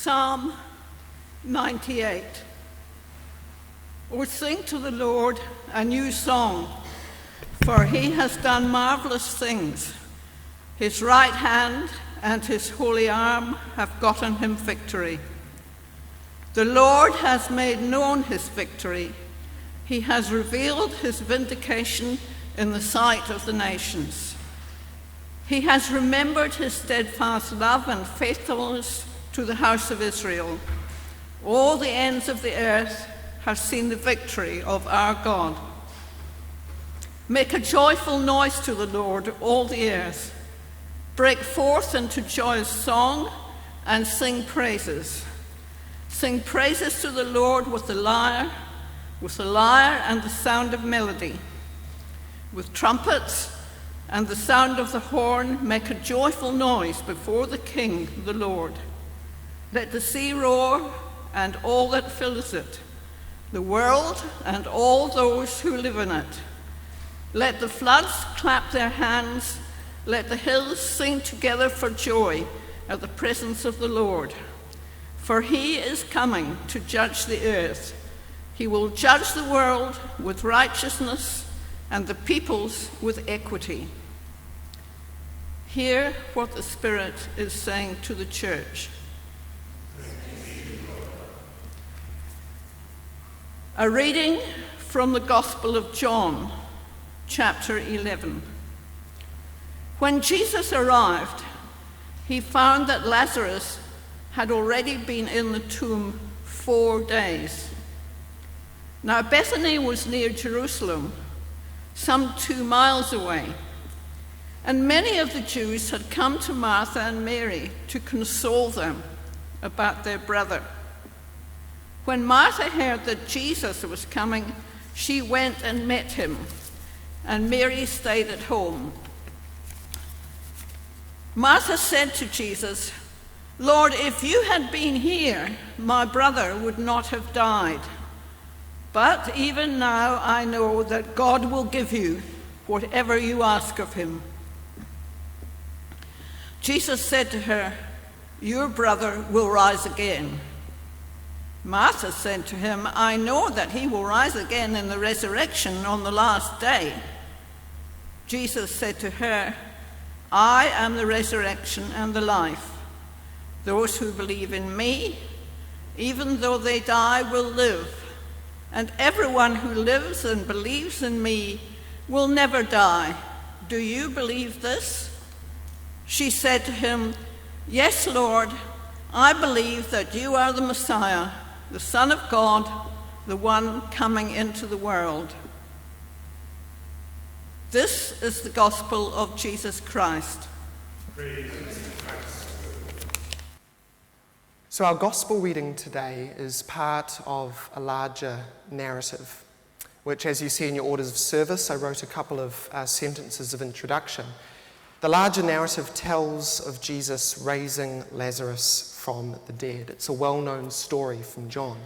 Psalm 98. O sing to the Lord a new song, for he has done marvelous things. His right hand and his holy arm have gotten him victory. The Lord has made known his victory. He has revealed his vindication in the sight of the nations. He has remembered his steadfast love and faithfulness to the house of Israel. All the ends of the earth have seen the victory of our God. Make a joyful noise to the Lord, all the earth. Break forth into joyous song and sing praises. Sing praises to the Lord with the lyre and the sound of melody. With trumpets and the sound of the horn, make a joyful noise before the King, the Lord. Let the sea roar and all that fills it, the world and all those who live in it. Let the floods clap their hands. Let the hills sing together for joy at the presence of the Lord. For he is coming to judge the earth. He will judge the world with righteousness and the peoples with equity. Hear what the Spirit is saying to the church. A reading from the Gospel of John, chapter 11. When Jesus arrived, he found that Lazarus had already been in the tomb 4 days. Now Bethany was near Jerusalem, some 2 miles away, and many of the Jews had come to Martha and Mary to console them about their brother. When Martha heard that Jesus was coming, she went and met him, and Mary stayed at home. Martha said to Jesus, "Lord, if you had been here, my brother would not have died. But even now I know that God will give you whatever you ask of him." Jesus said to her, "Your brother will rise again." Martha said to him, "I know that he will rise again in the resurrection on the last day." Jesus said to her, "I am the resurrection and the life. Those who believe in me, even though they die, will live. And everyone who lives and believes in me will never die. Do you believe this?" She said to him, "Yes, Lord, I believe that you are the Messiah, the Son of God, the one coming into the world." This is the gospel of Jesus Christ. Praise to Christ. So our gospel reading today is part of a larger narrative, which, as you see in your orders of service, I wrote a couple of sentences of introduction. The larger narrative tells of Jesus raising Lazarus from the dead. It's a well-known story from John.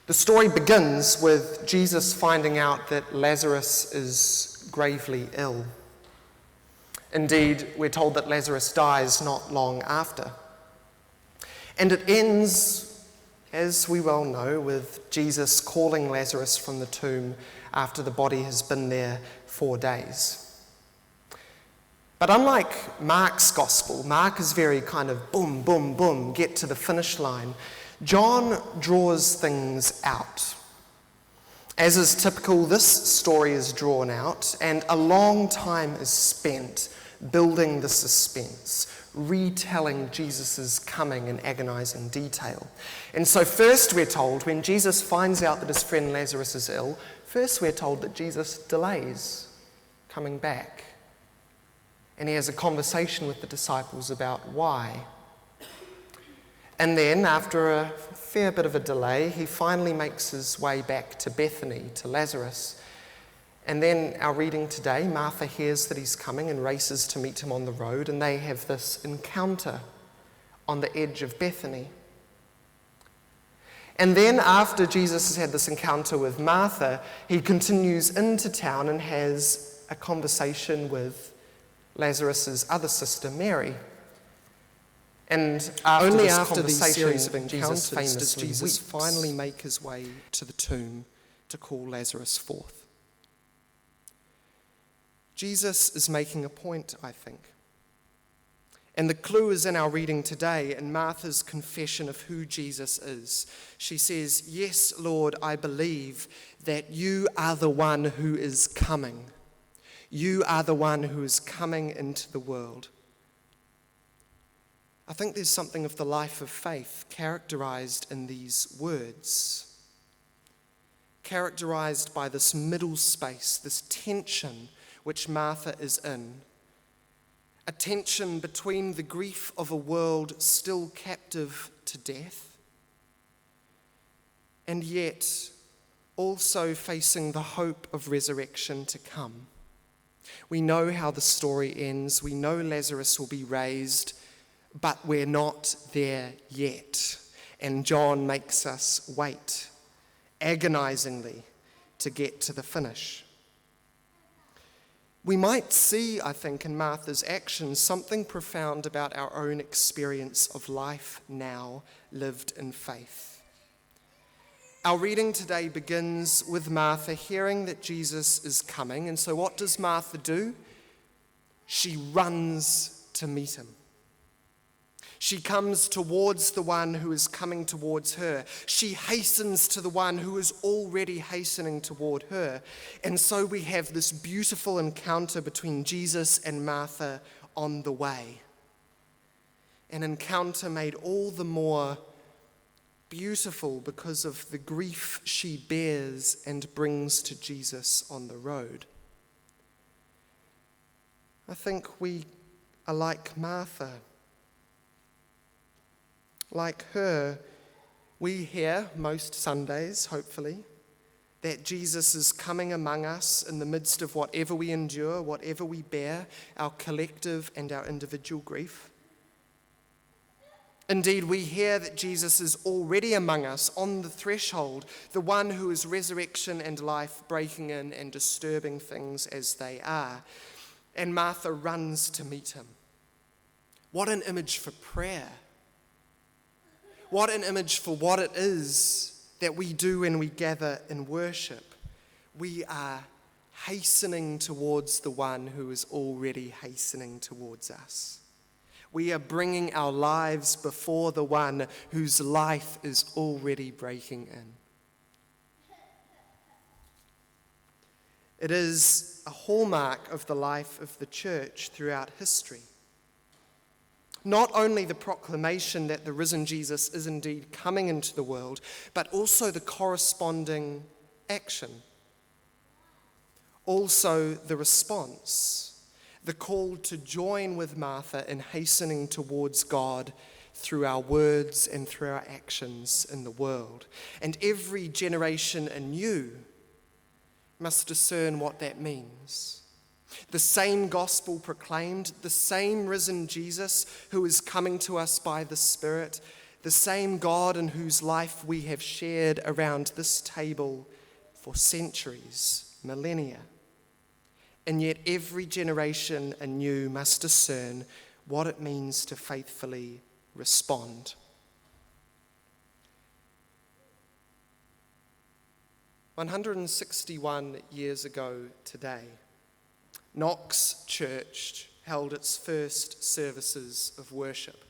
The story begins with Jesus finding out that Lazarus is gravely ill. Indeed, we're told that Lazarus dies not long after. And it ends, as we well know, with Jesus calling Lazarus from the tomb after the body has been there 4 days. But unlike Mark's gospel, Mark is very kind of boom, boom, boom, get to the finish line. John draws things out. As is typical, this story is drawn out, and a long time is spent building the suspense, retelling Jesus' coming in agonizing detail. And so first we're told, when Jesus finds out that his friend Lazarus is ill, first we're told that Jesus delays coming back. And he has a conversation with the disciples about why. And then, after a fair bit of a delay, he finally makes his way back to Bethany, to Lazarus. And then our reading today, Martha hears that he's coming and races to meet him on the road, and they have this encounter on the edge of Bethany. And then after Jesus has had this encounter with Martha, he continues into town and has a conversation with Lazarus' other sister, Mary. And after Only this after these conversation, series of Jesus encounters does famously Jesus weeps. finally make his way to the tomb to call Lazarus forth. Jesus is making a point, I think. And the clue is in our reading today in Martha's confession of who Jesus is. She says, "Yes, Lord, I believe that you are the one who is coming. You are the one who is coming into the world." I think there's something of the life of faith characterized in these words, characterized by this middle space, this tension which Martha is in. A tension between the grief of a world still captive to death, and yet also facing the hope of resurrection to come. We know how the story ends. We know Lazarus will be raised, but we're not there yet. And John makes us wait agonizingly to get to the finish. We might see, I think, in Martha's actions something profound about our own experience of life now lived in faith. Our reading today begins with Martha hearing that Jesus is coming, and so what does Martha do? She runs to meet him. She comes towards the one who is coming towards her. She hastens to the one who is already hastening toward her. And so we have this beautiful encounter between Jesus and Martha on the way. An encounter made all the more beautiful because of the grief she bears and brings to Jesus on the road. I think we are like Martha. Like her, we hear most Sundays, hopefully, that Jesus is coming among us in the midst of whatever we endure, whatever we bear, our collective and our individual grief. Indeed, we hear that Jesus is already among us on the threshold, the one who is resurrection and life breaking in and disturbing things as they are. And Martha runs to meet him. What an image for prayer. What an image for what it is that we do when we gather in worship. We are hastening towards the one who is already hastening towards us. We are bringing our lives before the one whose life is already breaking in. It is a hallmark of the life of the church throughout history. Not only the proclamation that the risen Jesus is indeed coming into the world, but also the corresponding action. Also the response, the call to join with Martha in hastening towards God through our words and through our actions in the world. And every generation anew must discern what that means. The same gospel proclaimed, the same risen Jesus who is coming to us by the Spirit, the same God in whose life we have shared around this table for centuries, millennia. And yet every generation anew must discern what it means to faithfully respond. "161 years ago today, Knox Church held its first services of worship.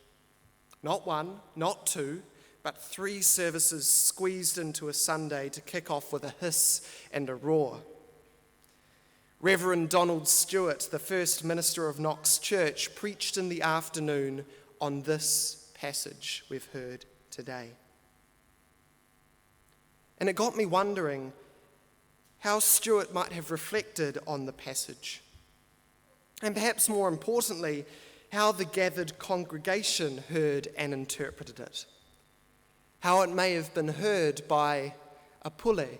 Not one, not two, but 3 services squeezed into a Sunday to kick off with a hiss and a roar. Reverend Donald Stewart, the first minister of Knox Church, preached in the afternoon on this passage we've heard today. And it got me wondering how Stewart might have reflected on the passage. And perhaps more importantly, how the gathered congregation heard and interpreted it. How it may have been heard by a Pule,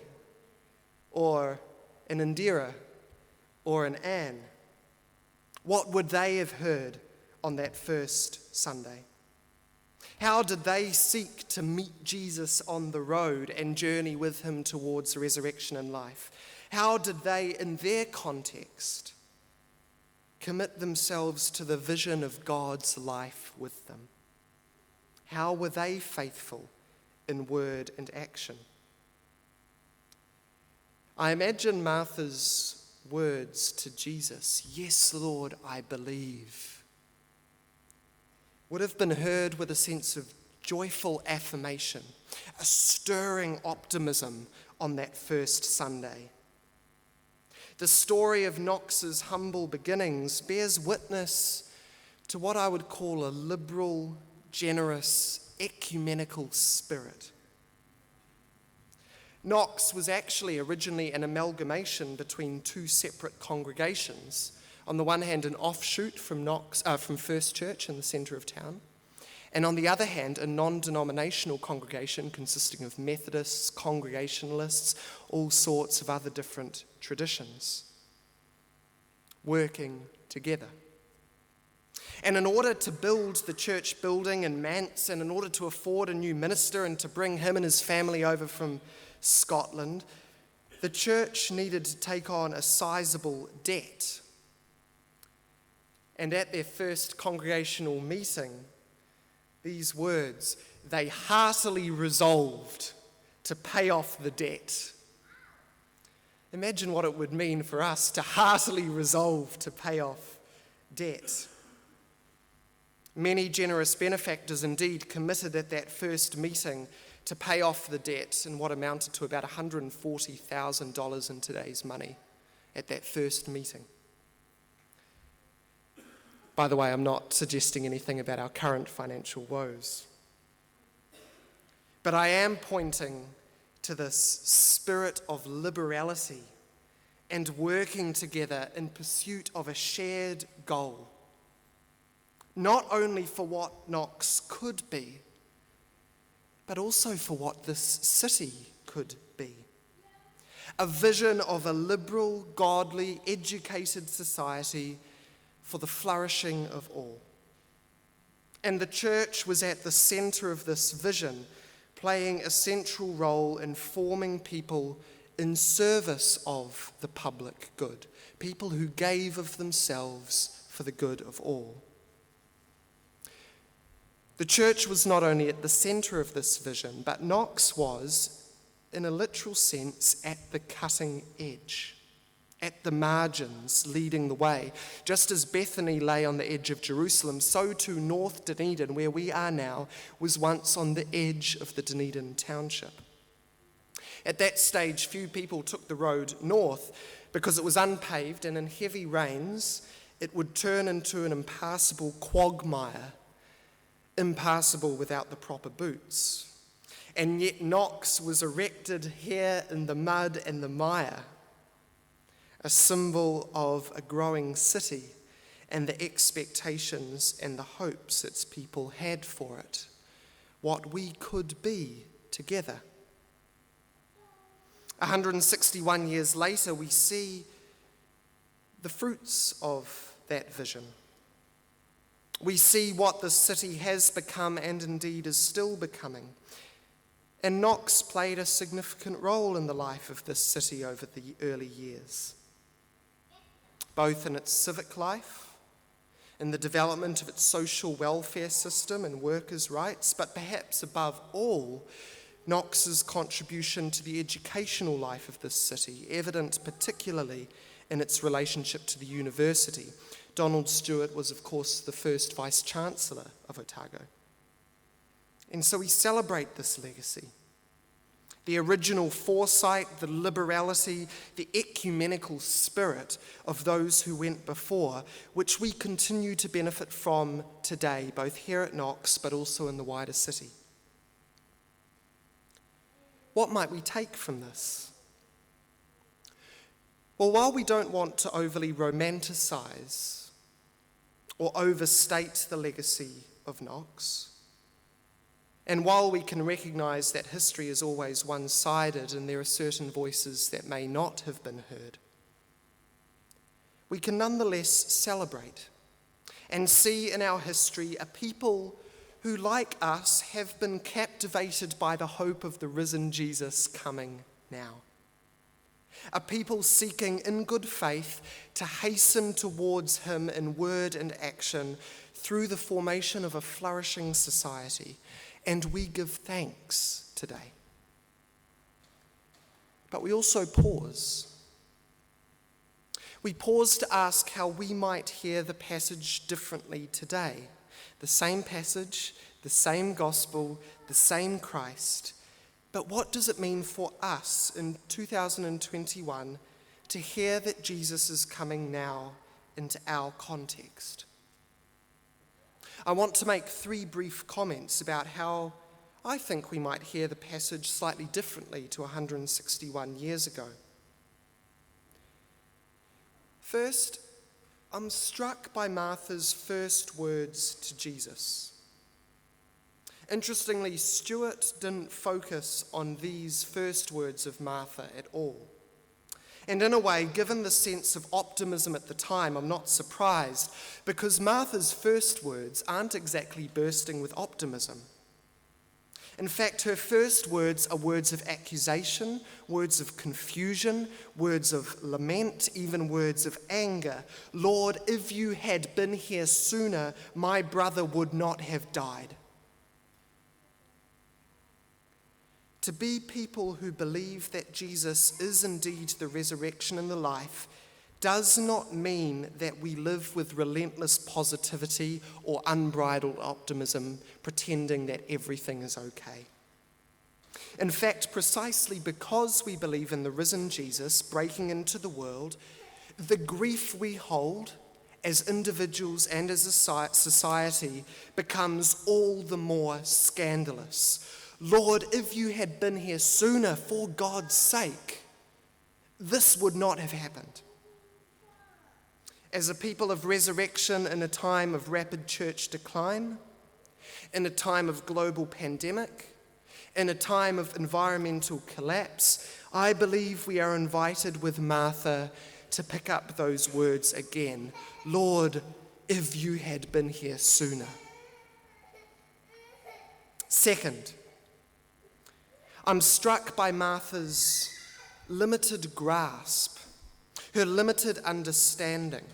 or an Indira, or an Anne. What would they have heard on that first Sunday? How did they seek to meet Jesus on the road and journey with him towards resurrection and life? How did they, in their context, commit themselves to the vision of God's life with them? How were they faithful in word and action? I imagine Martha's words to Jesus, "Yes, Lord, I believe," would have been heard with a sense of joyful affirmation, a stirring optimism on that first Sunday. The story of Knox's humble beginnings bears witness to what I would call a liberal, generous, ecumenical spirit. Knox was actually originally an amalgamation between two separate congregations. On the one hand, an offshoot from First Church in the centre of town, and on the other hand, a non-denominational congregation consisting of Methodists, Congregationalists, all sorts of other different traditions, working together. And in order to build the church building in Manse, and in order to afford a new minister and to bring him and his family over from Scotland, the church needed to take on a sizable debt. And at their first congregational meeting, these words, "They heartily resolved to pay off the debt." Imagine what it would mean for us to heartily resolve to pay off debt. Many generous benefactors indeed committed at that first meeting to pay off the debt in what amounted to about $140,000 in today's money at that first meeting. By the way, I'm not suggesting anything about our current financial woes. But I am pointing to this spirit of liberality and working together in pursuit of a shared goal, not only for what Knox could be, but also for what this city could be. A vision of a liberal, godly, educated society for the flourishing of all. And the church was at the centre of this vision, playing a central role in forming people in service of the public good, people who gave of themselves for the good of all. The church was not only at the centre of this vision, but Knox was, in a literal sense, at the cutting edge, at the margins, leading the way. Just as Bethany lay on the edge of Jerusalem, so too North Dunedin, where we are now, was once on the edge of the Dunedin township. At that stage, few people took the road north because it was unpaved, and in heavy rains, it would turn into an impassable quagmire, impassable without the proper boots. And yet Knox was erected here in the mud and the mire, a symbol of a growing city and the expectations and the hopes its people had for it, what we could be together. 161 years later, we see the fruits of that vision. We see what the city has become and indeed is still becoming. And Knox played a significant role in the life of this city over the early years, both in its civic life, in the development of its social welfare system and workers' rights, but perhaps above all, Knox's contribution to the educational life of this city, evident particularly in its relationship to the university. Donald Stewart was, of course, the first Vice-Chancellor of Otago. And so we celebrate this legacy. The original foresight, the liberality, the ecumenical spirit of those who went before, which we continue to benefit from today, both here at Knox, but also in the wider city. What might we take from this? Well, while we don't want to overly romanticize or overstate the legacy of Knox, and while we can recognise that history is always one-sided and there are certain voices that may not have been heard, we can nonetheless celebrate and see in our history a people who, like us, have been captivated by the hope of the risen Jesus coming now. A people seeking in good faith to hasten towards him in word and action through the formation of a flourishing society, and we give thanks today. But we also pause. We pause to ask how we might hear the passage differently today. The same passage, the same gospel, the same Christ. But what does it mean for us in 2021 to hear that Jesus is coming now into our context? I want to make 3 brief comments about how I think we might hear the passage slightly differently to 161 years ago. First, I'm struck by Martha's first words to Jesus. Interestingly, Stuart didn't focus on these first words of Martha at all. And in a way, given the sense of optimism at the time, I'm not surprised, because Martha's first words aren't exactly bursting with optimism. In fact, her first words are words of accusation, words of confusion, words of lament, even words of anger. Lord, if you had been here sooner, my brother would not have died. To be people who believe that Jesus is indeed the resurrection and the life does not mean that we live with relentless positivity or unbridled optimism, pretending that everything is okay. In fact, precisely because we believe in the risen Jesus breaking into the world, the grief we hold as individuals and as a society becomes all the more scandalous. Lord, if you had been here sooner, for God's sake, this would not have happened. As a people of resurrection in a time of rapid church decline, in a time of global pandemic, in a time of environmental collapse, I believe we are invited with Martha to pick up those words again. Lord, if you had been here sooner. Second, I'm struck by Martha's limited grasp, her limited understanding.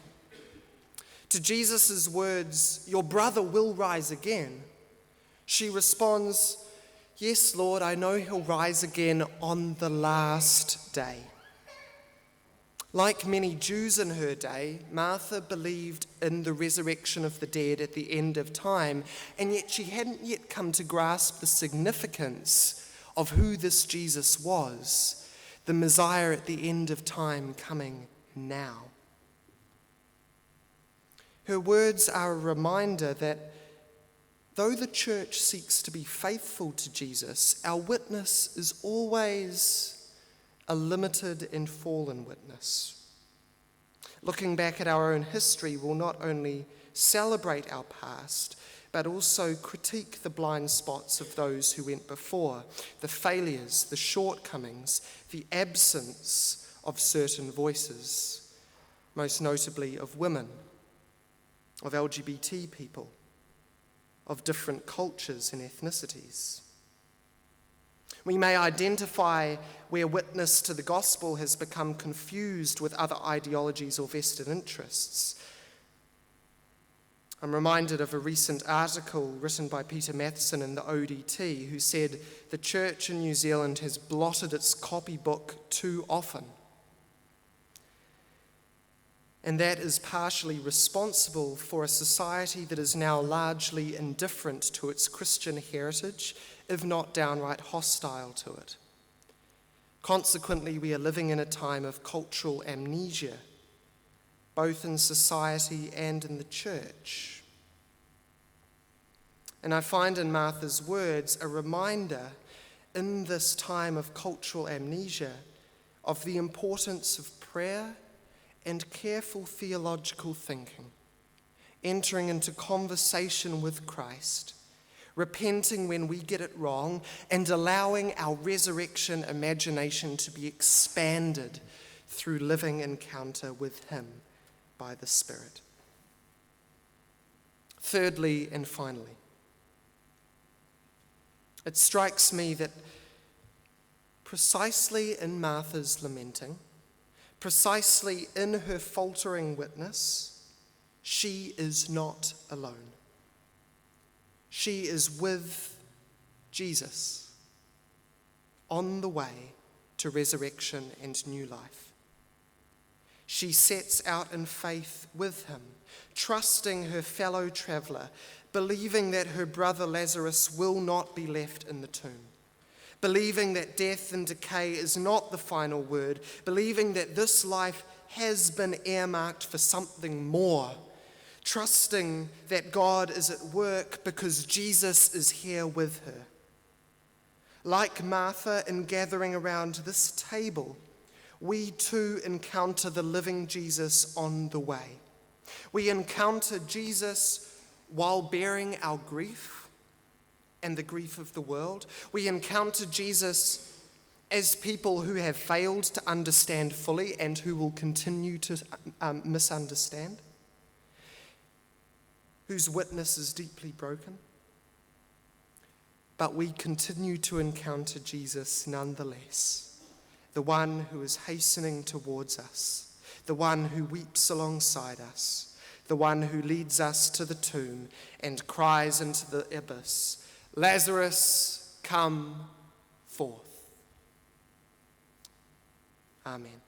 To Jesus' words, your brother will rise again, she responds, yes, Lord, I know he'll rise again on the last day. Like many Jews in her day, Martha believed in the resurrection of the dead at the end of time, and yet she hadn't yet come to grasp the significance of who this Jesus was, the Messiah at the end of time coming now. Her words are a reminder that though the church seeks to be faithful to Jesus, our witness is always a limited and fallen witness. Looking back at our own history will not only celebrate our past, but also critique the blind spots of those who went before, the failures, the shortcomings, the absence of certain voices, most notably of women, of LGBT people, of different cultures and ethnicities. We may identify where witness to the gospel has become confused with other ideologies or vested interests. I'm reminded of a recent article written by Peter Matheson in the ODT, who said the church in New Zealand has blotted its copybook too often. And that is partially responsible for a society that is now largely indifferent to its Christian heritage, if not downright hostile to it. Consequently, we are living in a time of cultural amnesia, both in society and in the church. And I find in Martha's words a reminder in this time of cultural amnesia of the importance of prayer and careful theological thinking, entering into conversation with Christ, repenting when we get it wrong, and allowing our resurrection imagination to be expanded through living encounter with Him by the Spirit. Thirdly and finally, it strikes me that precisely in Martha's lamenting, precisely in her faltering witness, she is not alone. She is with Jesus on the way to resurrection and new life. She sets out in faith with him, trusting her fellow traveller, believing that her brother Lazarus will not be left in the tomb, believing that death and decay is not the final word, believing that this life has been earmarked for something more, trusting that God is at work because Jesus is here with her. Like Martha in gathering around this table, we too encounter the living Jesus on the way. We encounter Jesus while bearing our grief and the grief of the world. We encounter Jesus as people who have failed to understand fully and who will continue to misunderstand, whose witness is deeply broken. But we continue to encounter Jesus nonetheless, the one who is hastening towards us, the one who weeps alongside us, the one who leads us to the tomb and cries into the abyss, "Lazarus, come forth." Amen.